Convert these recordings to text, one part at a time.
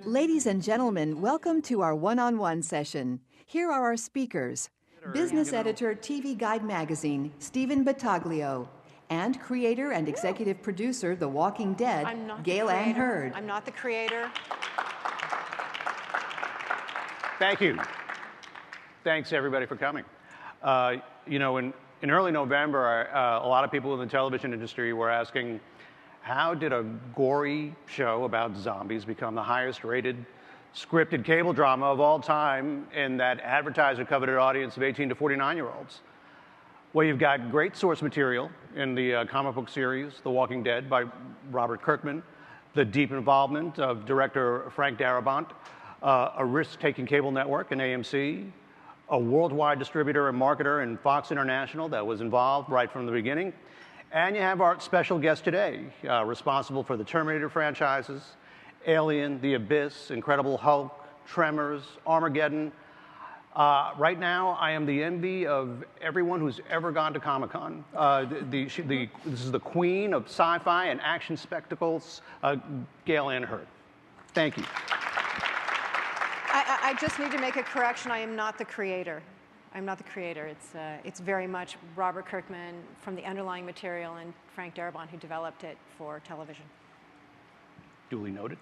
Ladies and gentlemen, welcome to our one-on-one session. Here are our speakers. Business editor, TV Guide magazine, Stephen Battaglio, and creator and executive producer, The Walking Dead, Gale and Hurd. I'm not the creator. Thank you. Thanks, everybody, for coming. In early November, a lot of people in the television industry were asking, how did a gory show about zombies become the highest-rated scripted cable drama of all time in that advertiser-coveted audience of 18 to 49-year-olds? Well, you've got great source material in the comic book series, The Walking Dead, by Robert Kirkman, the deep involvement of director Frank Darabont, a risk-taking cable network in AMC, a worldwide distributor and marketer in Fox International that was involved right from the beginning. And you have our special guest today, responsible for the Terminator franchises, Alien, The Abyss, Incredible Hulk, Tremors, Armageddon. Right now, I am the envy of everyone who's ever gone to Comic-Con. This is the queen of sci-fi and action spectacles, Gale and Hurd. Thank you. I just need to make a correction. I am not the creator. I'm not the creator. It's very much Robert Kirkman from the underlying material and Frank Darabont who developed it for television. Duly noted.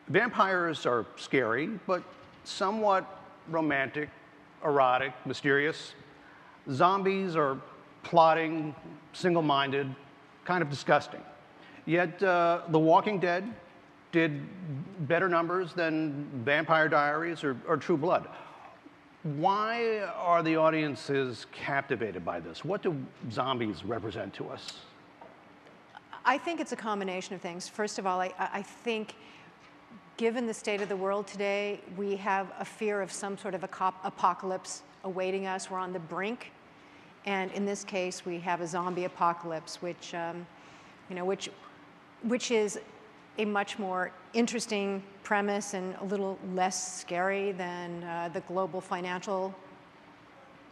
Vampires are scary, but somewhat romantic, erotic, mysterious. Zombies are plotting, single-minded, kind of disgusting. Yet The Walking Dead did better numbers than Vampire Diaries or True Blood. Why are the audiences captivated by this? What do zombies represent to us? I think it's a combination of things. First of all, I think given the state of the world today, we have a fear of some sort of apocalypse awaiting us. We're on the brink. And in this case, we have a zombie apocalypse, which is a much more interesting premise and a little less scary than the global financial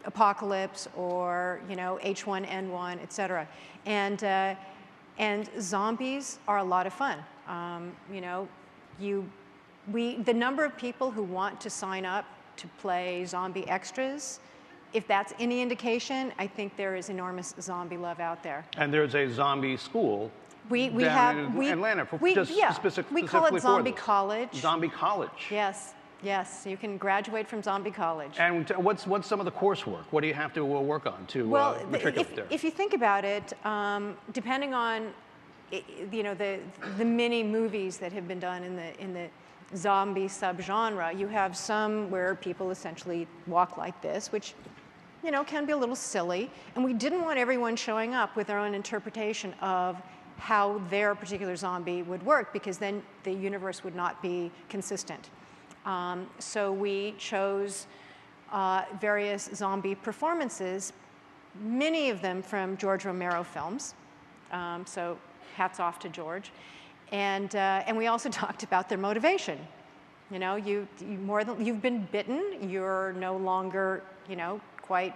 apocalypse or H1N1, et cetera. And zombies are a lot of fun. The number of people who want to sign up to play zombie extras, if that's any indication, I think there is enormous zombie love out there. And there's a zombie school we down in Atlanta we call it Zombie College. Zombie College. Yes, you can graduate from Zombie College. And what's some of the coursework? What do you have to work on to matriculate there? If you think about it, depending on the many movies that have been done in the zombie subgenre, you have some where people essentially walk like this, which can be a little silly. And we didn't want everyone showing up with their own interpretation of how their particular zombie would work, because then the universe would not be consistent. So we chose various zombie performances, many of them from George Romero films. So hats off to George. And we also talked about their motivation. You've been bitten, you're no longer quite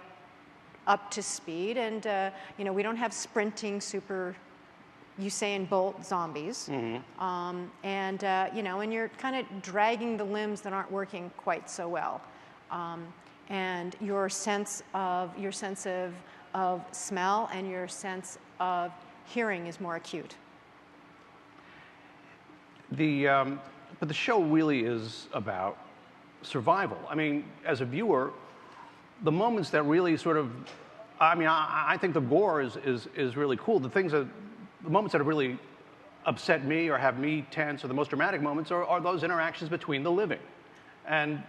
up to speed, and we don't have sprinting super Usain Bolt zombies, and you're kind of dragging the limbs that aren't working quite so well, and your sense of smell and your sense of hearing is more acute. But the show really is about survival. I mean, as a viewer, the moments that really I think the gore is really cool. The moments that have really upset me or have me tense, or the most dramatic moments, are those interactions between the living. And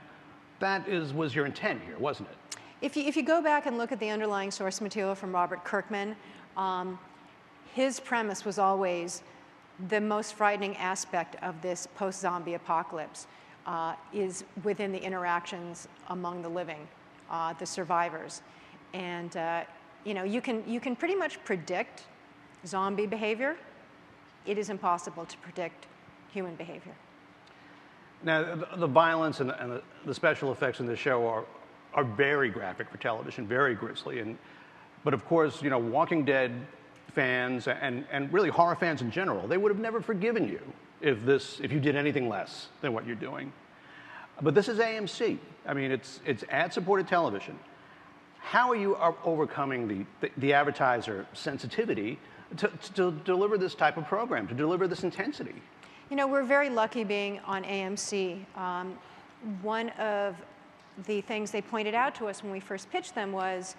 that was your intent here, wasn't it? If you go back and look at the underlying source material from Robert Kirkman, his premise was always the most frightening aspect of this post-zombie apocalypse is within the interactions among the living, the survivors. And you can pretty much predict zombie behavior. It is impossible to predict human behavior. Now, the violence and the special effects in the show are very graphic for television, very grisly. But of course, Walking Dead fans and really horror fans in general, they would have never forgiven you if you did anything less than what you're doing. But this is AMC. I mean, it's ad-supported television. How are you overcoming the advertiser sensitivity to deliver this type of program, to deliver this intensity? You know, we're very lucky being on AMC. One of the things they pointed out to us when we first pitched them was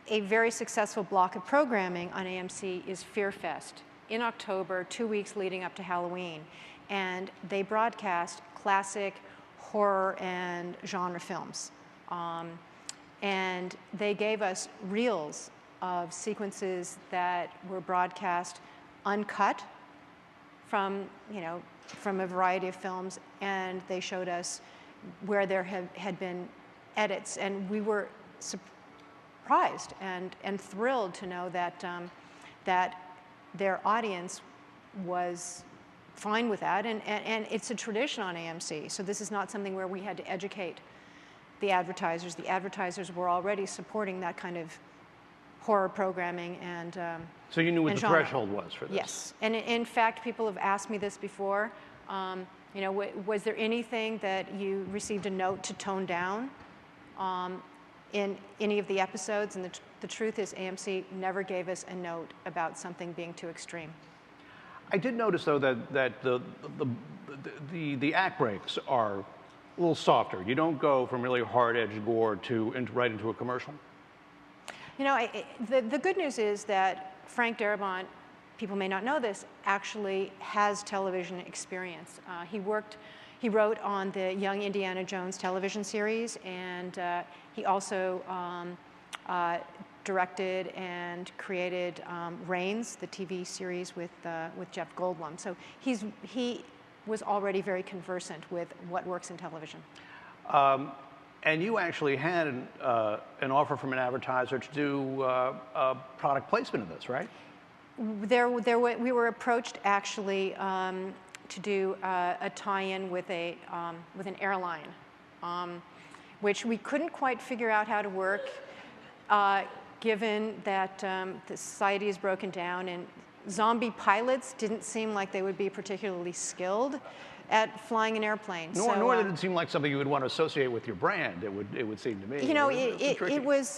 a very successful block of programming on AMC is Fear Fest in October, 2 weeks leading up to Halloween. And they broadcast classic horror and genre films. And they gave us reels of sequences that were broadcast uncut from a variety of films, and they showed us where there had been edits, and we were surprised and thrilled to know that that their audience was fine with that, and it's a tradition on AMC. So this is not something where we had to educate the advertisers. The advertisers were already supporting that kind of horror programming and so you knew what the genre. threshold was for this? Yes, and in fact, people have asked me this before. Was there anything that you received a note to tone down in any of the episodes? And the truth is, AMC never gave us a note about something being too extreme. I did notice, though, that the act breaks are a little softer. You don't go from really hard-edged gore right into a commercial. You know, the good news is that Frank Darabont, people may not know this, actually has television experience. He wrote on the Young Indiana Jones television series, and he also directed and created Reigns, the TV series with Jeff Goldblum. So he was already very conversant with what works in television. And you actually had an offer from an advertiser to do product placement of this, right? We were approached actually to do a tie-in with an airline, which we couldn't quite figure out how to work, given that the society is broken down and zombie pilots didn't seem like they would be particularly skilled at flying an airplane. Nor did it seem like something you would want to associate with your brand. It would seem to me. You know, it was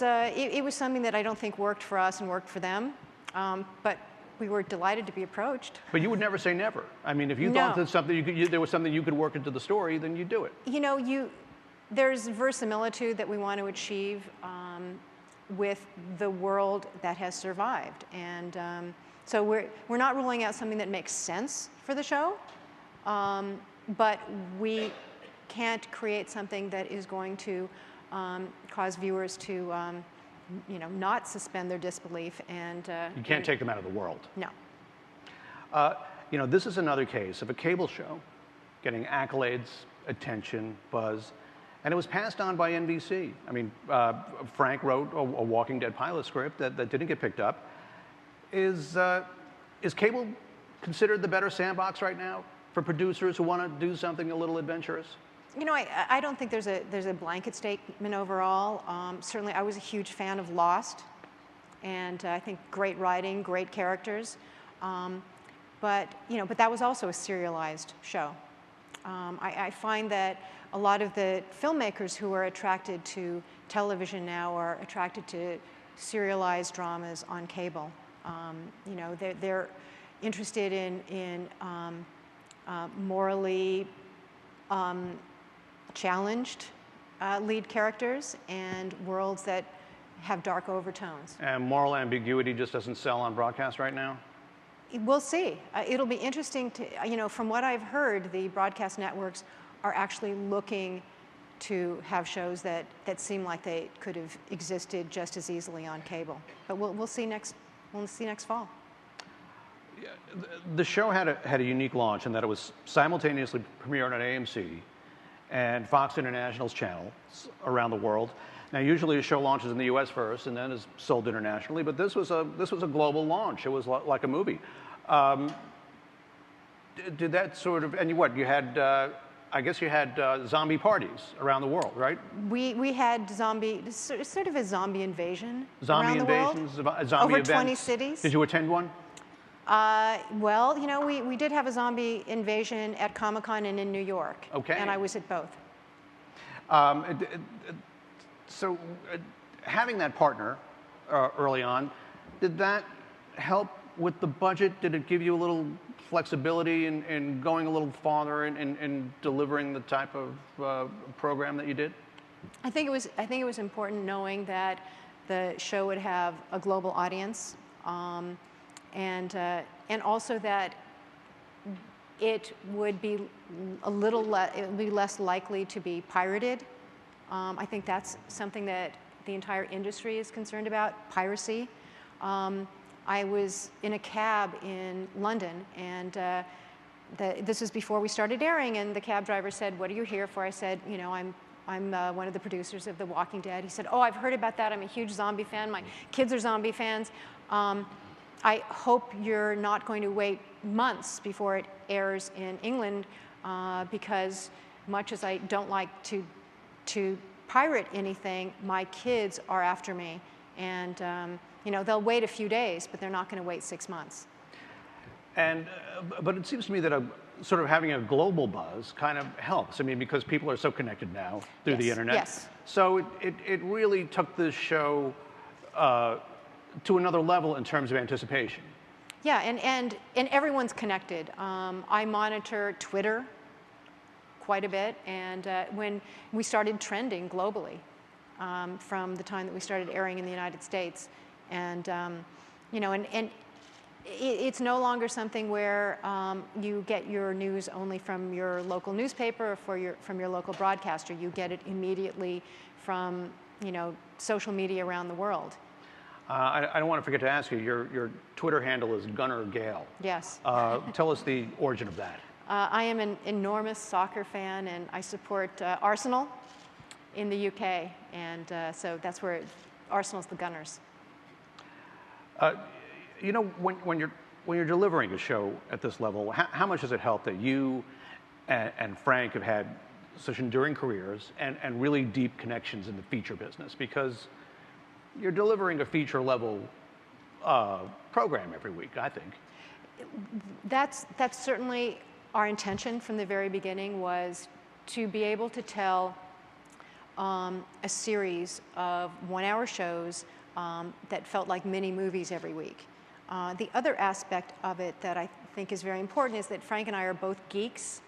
something that I don't think worked for us and worked for them, but we were delighted to be approached. But you would never say never. I mean, if you thought that there was something you could work into the story, then you'd do it. You know, there's verisimilitude that we want to achieve with the world that has survived, and so we're not ruling out something that makes sense for the show. But we can't create something that is going to cause viewers to, not suspend their disbelief. And you can't take them out of the world. No. This is another case of a cable show getting accolades, attention, buzz, and it was passed on by NBC. I mean, Frank wrote a Walking Dead pilot script that didn't get picked up. Is cable considered the better sandbox right now for producers who want to do something a little adventurous? You know, I don't think there's a blanket statement overall. Certainly, I was a huge fan of Lost, and I think great writing, great characters. But that was also a serialized show. I find that a lot of the filmmakers who are attracted to television now are attracted to serialized dramas on cable. They're interested in morally challenged lead characters and worlds that have dark overtones. And moral ambiguity just doesn't sell on broadcast right now? We'll see. It'll be interesting to, from what I've heard, the broadcast networks are actually looking to have shows that seem like they could have existed just as easily on cable. But we'll see next fall. The show had a unique launch in that it was simultaneously premiered on AMC and Fox International's channels around the world. Now, usually a show launches in the U.S. first and then is sold internationally, but this was a global launch. It was like a movie. Did that sort of, and you had I guess you had zombie parties around the world, right? We had sort of a zombie invasion Zombie around the world. invasions, zombie Over events. 20 cities. Did you attend one? Well, you know, we did have a zombie invasion at Comic-Con and in New York. Okay. And I was at both. So having that partner early on, did that help with the budget? Did it give you a little flexibility in going a little farther in delivering the type of program that you did? I think it was important knowing that the show would have a global audience, and also that it would be it would be less likely to be pirated. I think that's something that the entire industry is concerned about: piracy. I was in a cab in London, and this was before we started airing, and the cab driver said, "What are you here for?" I said, "You know, I'm one of the producers of The Walking Dead." He said, "Oh, I've heard about that. I'm a huge zombie fan. My kids are zombie fans. I hope you're not going to wait months before it airs in England, because much as I don't like to pirate anything, my kids are after me, and you know, they'll wait a few days, but they're not going to wait 6 months." And but it seems to me that sort of having a global buzz kind of helps. I mean, because people are so connected now through the internet. Yes. So it really took this show to another level in terms of anticipation. Yeah, and everyone's connected. I monitor Twitter quite a bit, and when we started trending globally, from the time that we started airing in the United States, and you know, and it's no longer something where you get your news only from your local newspaper or from your local broadcaster. You get it immediately from, you know, social media around the world. I don't want to forget to ask you, your Twitter handle is Gunner Gale. Yes. Tell us the origin of that. I am an enormous soccer fan, and I support Arsenal in the UK, and so that's where Arsenal's the Gunners. You know, when you're delivering a show at this level, how much does it help that you and Frank have had such enduring careers and really deep connections in the feature business? Because you're delivering a feature level program every week, I think. That's certainly our intention from the very beginning, was to be able to tell a series of 1-hour shows that felt like mini movies every week. The other aspect of it that I think is very important is that Frank and I are both geeks.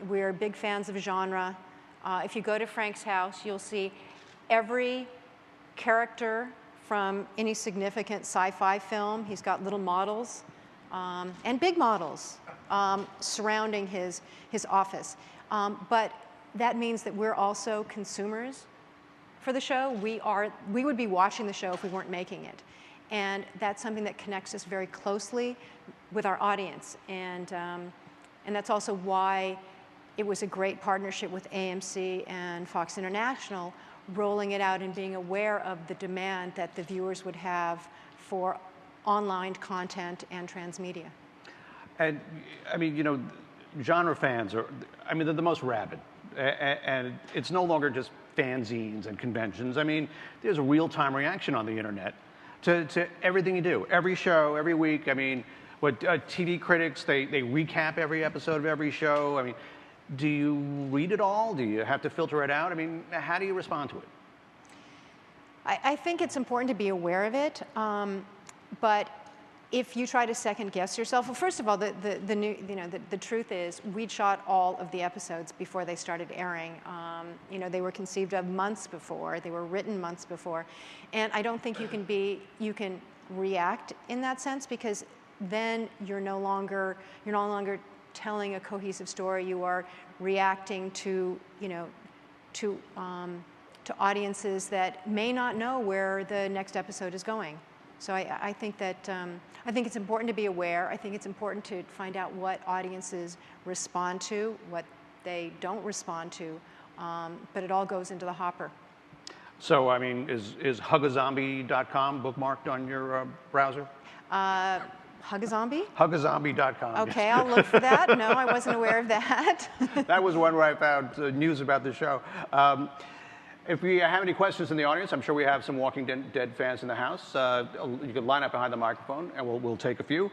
We're big fans of genre. If you go to Frank's house, you'll see every character from any significant sci-fi film. He's got little models and big models surrounding his office. But that means that we're also consumers for the show. We would be watching the show if we weren't making it. And that's something that connects us very closely with our audience. And that's also why it was a great partnership with AMC and Fox International, rolling it out and being aware of the demand that the viewers would have for online content and transmedia. And I mean, you know, genre fans are, I mean, they're the most rabid. And it's no longer just fanzines and conventions. I mean, there's a real-time reaction on the internet to everything you do, every show, every week. I mean, what TV critics, they recap every episode of every show. I mean, do you read it all? Do you have to filter it out? I mean, how do you respond to it? I think it's important to be aware of it, but if you try to second guess yourself, well, first of all, the truth is we'd shot all of the episodes before they started airing. You know, they were conceived of months before, they were written months before, and I don't think you can react in that sense, because then you're no longer telling a cohesive story. You are reacting to, you know, to audiences that may not know where the next episode is going. So I think that I think it's important to be aware. I think it's important to find out what audiences respond to, what they don't respond to, but it all goes into the hopper. So, I mean, is hugazombie.com bookmarked on your browser? Hug a Zombie? Hugazombie.com. Okay, I'll look for that. No, I wasn't aware of that. That was one where I found news about the show. If we have any questions in the audience, I'm sure we have some Walking Dead fans in the house. You can line up behind the microphone, and we'll take a few.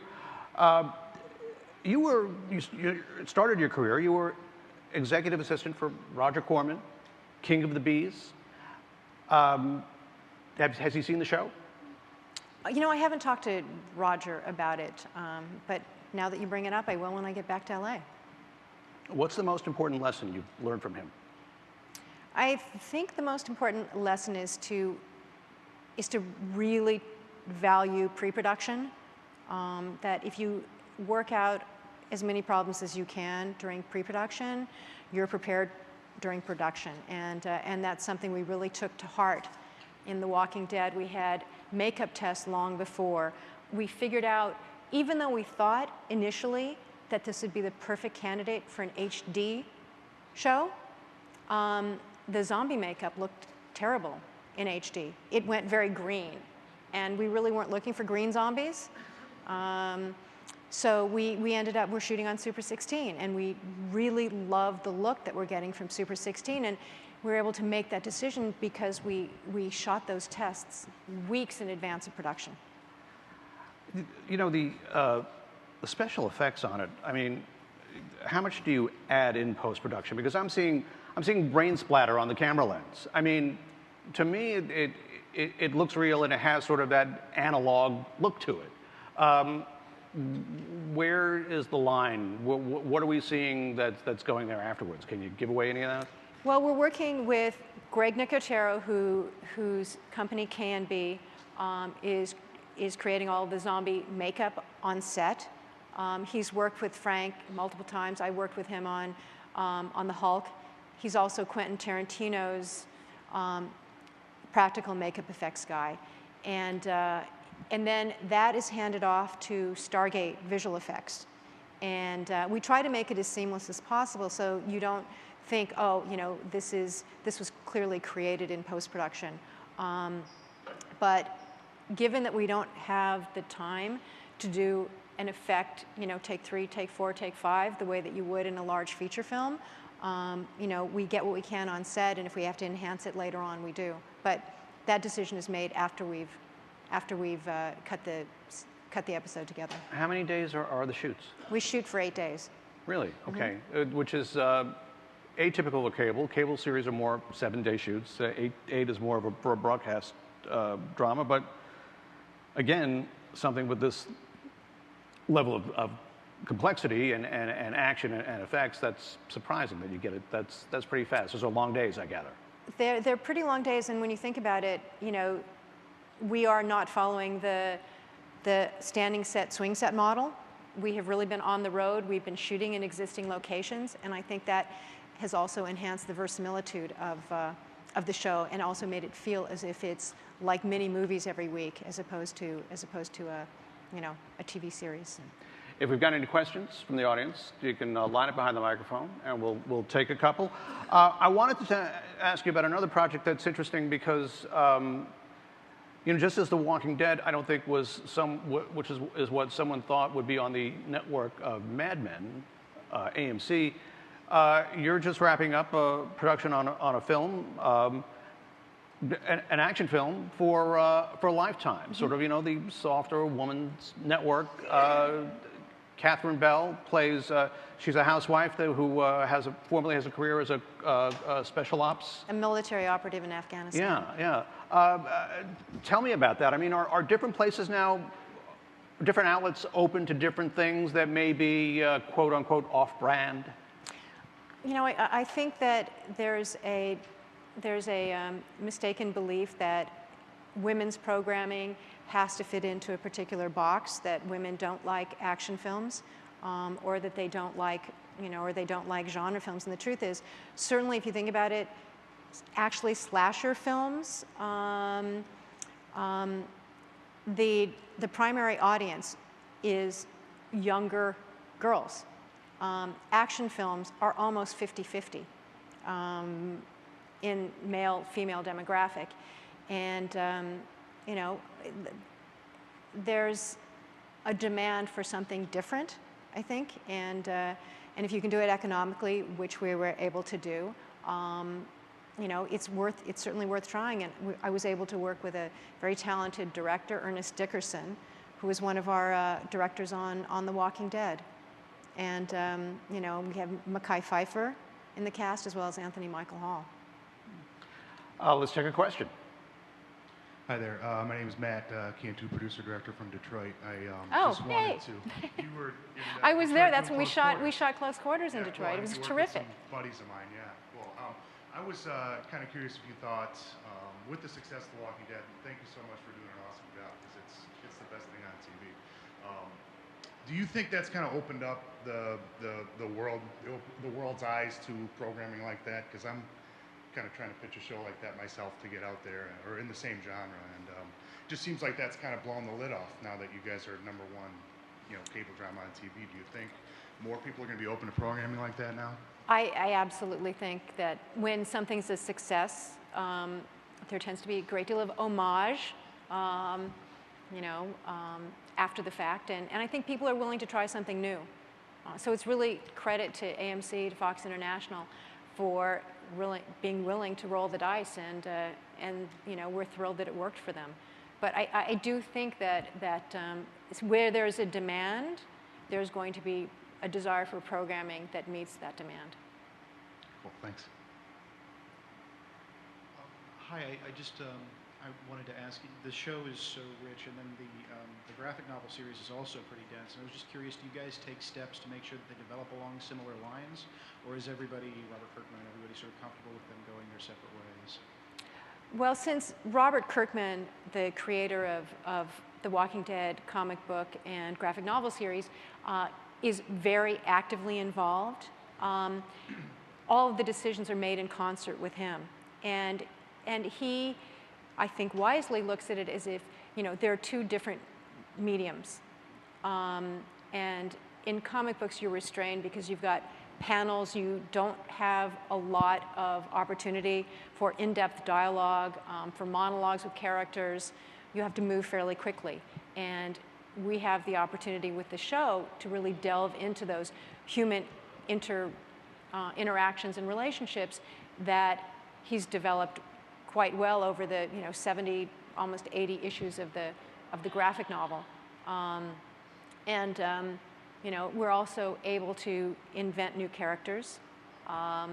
You started your career. You were executive assistant for Roger Corman, King of the Bees. Has he seen the show? You know, I haven't talked to Roger about it, but now that you bring it up, I will when I get back to LA. What's the most important lesson you've learned from him? I think the most important lesson is to really value pre-production. That if you work out as many problems as you can during pre-production, you're prepared during production, and that's something we really took to heart. In The Walking Dead, we had makeup tests long before. We figured out, even though we thought initially that this would be the perfect candidate for an HD show, the zombie makeup looked terrible in HD. It went very green, and we really weren't looking for green zombies. So we ended up, we're shooting on Super 16, and we really loved the look that we're getting from Super 16, and we were able to make that decision because we shot those tests weeks in advance of production. You know, the special effects on it, I mean, how much do you add in post-production? Because I'm seeing brain splatter on the camera lens. I mean, to me, it looks real, and it has sort of that analog look to it. Where is the line? What are we seeing that's going there afterwards? Can you give away any of that? Well, we're working with Greg Nicotero, whose company K&B is creating all of the zombie makeup on set. He's worked with Frank multiple times. I worked with him on the Hulk. He's also Quentin Tarantino's practical makeup effects guy. And then that is handed off to Stargate Visual Effects. And we try to make it as seamless as possible so you don't think, oh, you know, this was clearly created in post-production. But given that we don't have the time to do an effect, you know, take 3, take 4, take 5, the way that you would in a large feature film, you know, we get what we can on set, and if we have to enhance it later on, we do. But that decision is made after we've cut the episode together. How many days are the shoots? We shoot for 8 days. Really? Okay. Mm-hmm. Which is atypical of cable. Cable series are more 7-day shoots. 8 is more of for a broadcast drama. But again, something with this level of complexity and action and effects, that's surprising that you get it. That's pretty fast. Those are long days, I gather. They're pretty long days, and when you think about it, you know, we are not following the standing set, swing set model. We have really been on the road. We've been shooting in existing locations, and I think that has also enhanced the verisimilitude of the show, and also made it feel as if it's like mini movies every week, as opposed to a TV series. If we've got any questions from the audience, you can line up behind the microphone, and we'll take a couple. I wanted to ask you about another project that's interesting because, you know, just as The Walking Dead, I don't think was which is what someone thought would be on the network of Mad Men, AMC. You're just wrapping up a production on a film, an action film for Lifetime. Mm-hmm. Sort of, you know, the softer woman's network. Catherine Bell plays. She's a housewife who formerly has a career as a special ops. A military operative in Afghanistan. Yeah. Tell me about that. I mean, are different places now, different outlets open to different things that may be quote unquote off-brand? You know, I think that there's a mistaken belief that women's programming has to fit into a particular box, that women don't like action films, or that they don't like, you know, or they don't like genre films. And the truth is, certainly if you think about it, actually slasher films, the primary audience is younger girls. Action films are almost 50-50 in male-female demographic. And, you know, there's a demand for something different, I think, and if you can do it economically, which we were able to do, you know, it's certainly worth trying. And I was able to work with a very talented director, Ernest Dickerson, who was one of our directors on The Walking Dead. And, you know, we have Mekhi Phifer in the cast, as well as Anthony Michael Hall. Let's take a question. Hi there. My name is Matt Cantu, producer director from Detroit. I Oh, just hey. wanted to. You were. I was there. That's when we Close Quarters. shot Close Quarters in Yeah, Detroit. well, It was you worked terrific. With some buddies of mine, yeah. Well, I was kind of curious if you thought, with the success of The Walking Dead, and thank you so much for doing an awesome job because it's the best thing on TV. Do you think that's kind of opened up the world's eyes to programming like that? Because I'm kind of trying to pitch a show like that myself to get out there, or in the same genre, and just seems like that's kind of blown the lid off now that you guys are #1, you know, cable drama on TV. Do you think more people are going to be open to programming like that now? I absolutely think that when something's a success, there tends to be a great deal of homage, you know, after the fact, and I think people are willing to try something new. So it's really credit to AMC, to Fox International, for really being willing to roll the dice, and you know, we're thrilled that it worked for them. But I do think that where there's a demand, there's going to be a desire for programming that meets that demand. Cool, thanks. Hi, I just I wanted to ask you, the show is so rich, and then the graphic novel series is also pretty dense, and I was just curious, do you guys take steps to make sure that they develop along similar lines, or is everybody, Robert Kirkman, everybody sort of comfortable with them going their separate ways? Well, since Robert Kirkman, the creator of the Walking Dead comic book and graphic novel series, is very actively involved, all of the decisions are made in concert with him. And he, I think, wisely looks at it as if, you know, there are two different mediums. And in comic books, you're restrained because you've got panels, you don't have a lot of opportunity for in-depth dialogue, for monologues with characters. You have to move fairly quickly. And we have the opportunity with the show to really delve into those human interactions and relationships that he's developed quite well over the 70, almost 80 issues of the graphic novel. We're also able to invent new characters. At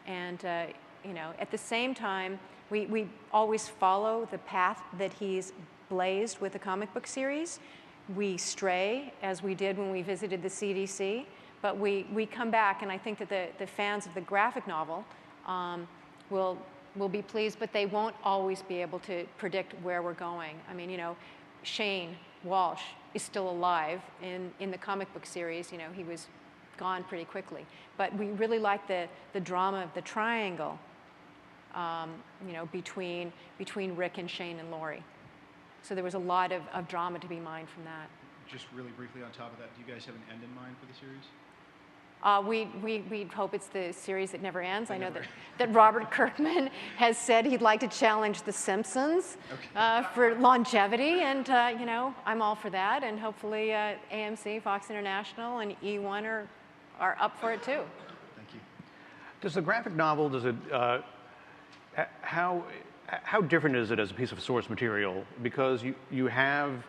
the same time, we always follow the path that he's blazed with the comic book series. We stray, as we did when we visited the CDC, but we come back, and I think that the fans of the graphic novel will be pleased, but they won't always be able to predict where we're going. I mean, Shane Walsh is still alive in the comic book series. He was gone pretty quickly. But we really like the drama of the triangle, between Rick and Shane and Laurie. So there was a lot of drama to be mined from that. Just really briefly on top of that, do you guys have an end in mind for the series? We hope it's the series that never ends. I know that Robert Kirkman has said he'd like to challenge The Simpsons for longevity, and I'm all for that. And hopefully AMC, Fox International, and E1 are up for it too. Thank you. Does the graphic novel, how different is it as a piece of source material? Because you have,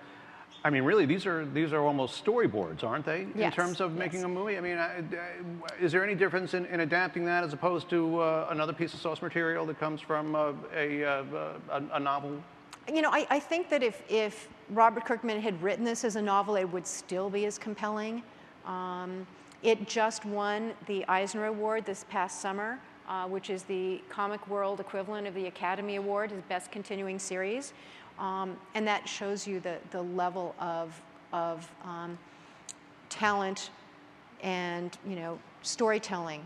I mean, really, these are almost storyboards, aren't they? Yes. In terms of making a movie? I mean, is there any difference in adapting that as opposed to another piece of source material that comes from a novel? I think that if Robert Kirkman had written this as a novel, it would still be as compelling. It just won the Eisner Award this past summer, which is the comic world equivalent of the Academy Award as Best Continuing Series. And that shows you the level of talent and storytelling,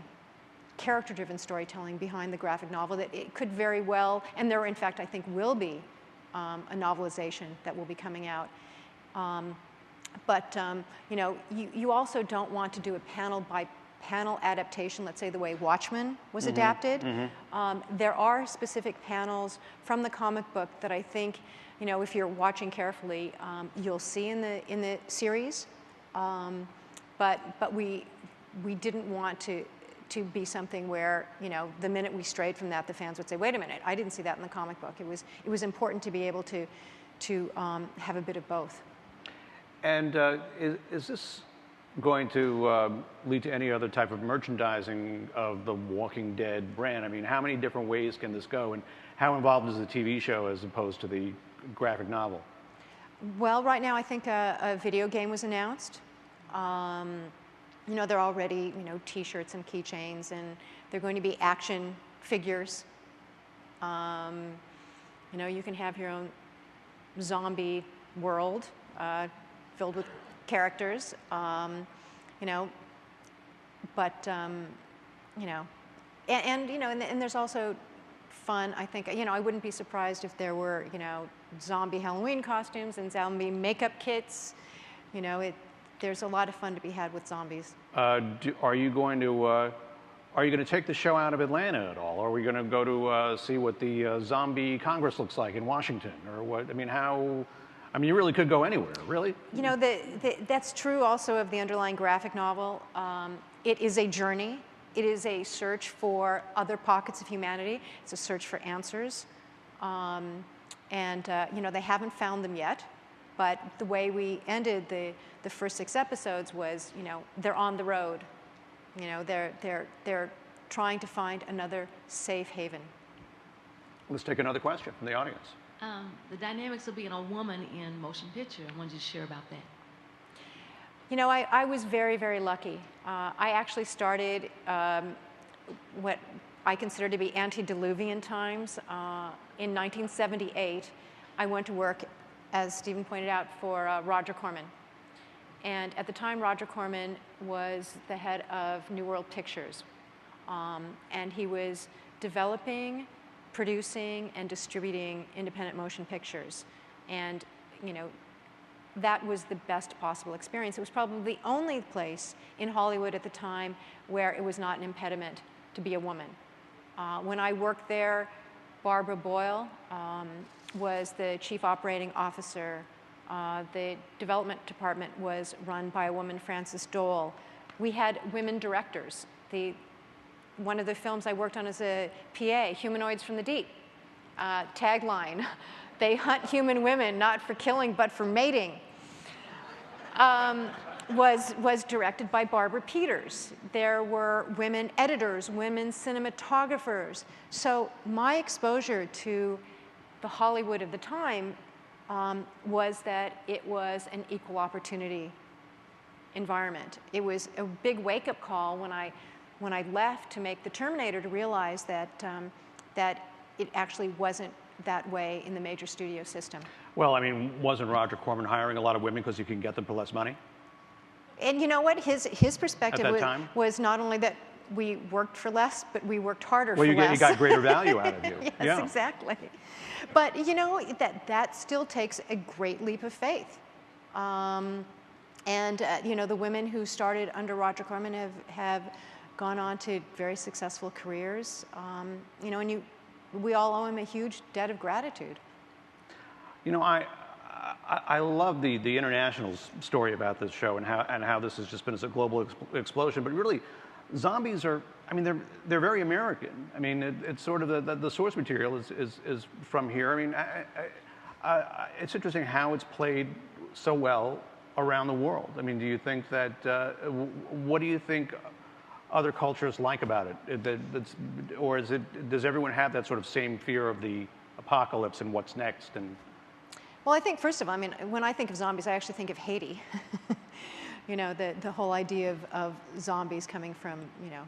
character-driven storytelling behind the graphic novel, that it could very well, and there in fact I think will be a novelization that will be coming out. You also don't want to do a panel adaptation, let's say the way Watchmen was adapted. There are specific panels from the comic book that I think, you know, if you're watching carefully, you'll see in the series. But we didn't want to be something where, you know, the minute we strayed from that, the fans would say, wait a minute, I didn't see that in the comic book. It was important to be able to have a bit of both. And is this going to lead to any other type of merchandising of the Walking Dead brand? I mean, how many different ways can this go, and how involved is the TV show as opposed to the graphic novel? Well, right now I think a video game was announced. You know, they're already, you know, T-shirts and keychains, and they're going to be action figures. You know, you can have your own zombie world filled with characters. You know, but you know, and you know, and there's also fun. I think, you know, I wouldn't be surprised if there were, you know, zombie Halloween costumes and zombie makeup kits. You know, there's a lot of fun to be had with zombies. Are you going to take the show out of Atlanta at all? Are we going to go to see what the zombie Congress looks like in Washington, or what? I mean, how? I mean, you really could go anywhere, really. You know, that's true also of the underlying graphic novel. It is a journey. It is a search for other pockets of humanity. It's a search for answers. You know, they haven't found them yet. But the way we ended the first 6 episodes was, you know, they're on the road. You know, they're trying to find another safe haven. Let's take another question from the audience. The dynamics of being a woman in motion picture, I wanted you to share about that. You know, I was very, very lucky. I actually started what I consider to be antediluvian times. In 1978, I went to work, as Stephen pointed out, for Roger Corman. And at the time, Roger Corman was the head of New World Pictures. And he was developing, producing, and distributing independent motion pictures. And, you know, that was the best possible experience. It was probably the only place in Hollywood at the time where it was not an impediment to be a woman. When I worked there, Barbara Boyle was the chief operating officer. The development department was run by a woman, Frances Dole. We had women directors. One of the films I worked on as a PA, Humanoids from the Deep, tagline, they hunt human women not for killing but for mating, was directed by Barbara Peters. There were women editors, women cinematographers. So my exposure to the Hollywood of the time was that it was an equal opportunity environment. It was a big wake-up call when I left to make The Terminator to realize that it actually wasn't that way in the major studio system. Well, I mean, wasn't Roger Corman hiring a lot of women because you can get them for less money? And you know what? His perspective was not only that we worked for less, but we worked harder for less. Well, you got greater value out of you. Yes, yeah. Exactly. But you know, that still takes a great leap of faith. You know, the women who started under Roger Corman have gone on to very successful careers. You know, and we all owe him a huge debt of gratitude. You know, I love the international story about this show and how this has just been a global explosion. But really, zombies are, I mean, they're very American. I mean, it's sort of the source material is from here. I mean, it's interesting how it's played so well around the world. I mean, do you think that, what do you think other cultures like about it? Or does everyone have that sort of same fear of the apocalypse and what's next? Well, I think, first of all, I mean, when I think of zombies, I actually think of Haiti. You know, the whole idea of zombies coming from, you know,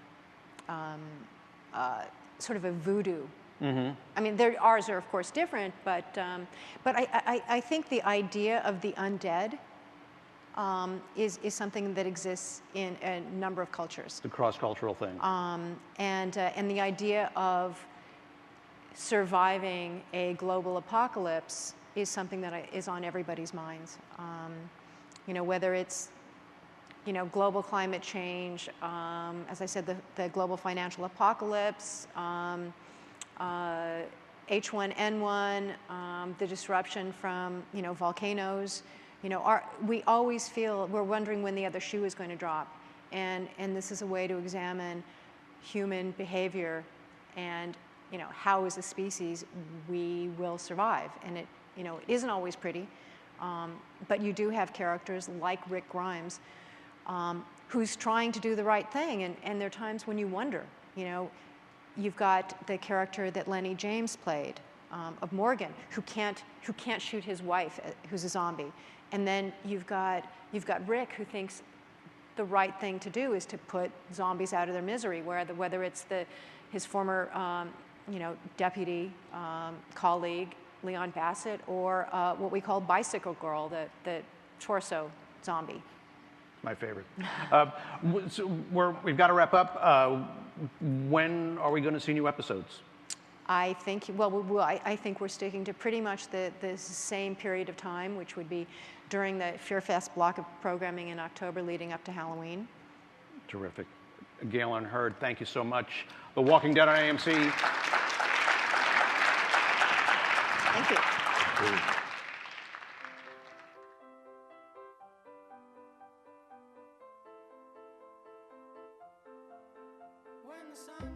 sort of a voodoo. Mm-hmm. I mean, ours are, of course, different, but I think the idea of the undead is something that exists in a number of cultures. The cross-cultural thing. And the idea of surviving a global apocalypse is something that is on everybody's minds. You know, whether it's you know, global climate change, as I said, the global financial apocalypse, H1N1, the disruption from, you know, volcanoes. You know, we always feel, we're wondering when the other shoe is going to drop. And this is a way to examine human behavior and, you know, how as a species we will survive. And it, you know, it isn't always pretty, but you do have characters like Rick Grimes, who's trying to do the right thing. And there are times when you wonder, you know, you've got the character that Lenny James played, of Morgan, who can't shoot his wife, who's a zombie. And then you've got Rick, who thinks the right thing to do is to put zombies out of their misery, whether it's his former you know, deputy colleague, Leon Bassett, or what we call Bicycle Girl, the torso zombie. My favorite. So we've got to wrap up. When are we going to see new episodes? I think, well, I think we're sticking to pretty much the same period of time, which would be during the Fear Fest block of programming in October leading up to Halloween. Terrific. Gale and Hurd, thank you so much. The Walking Dead on AMC. Thank you. When the sun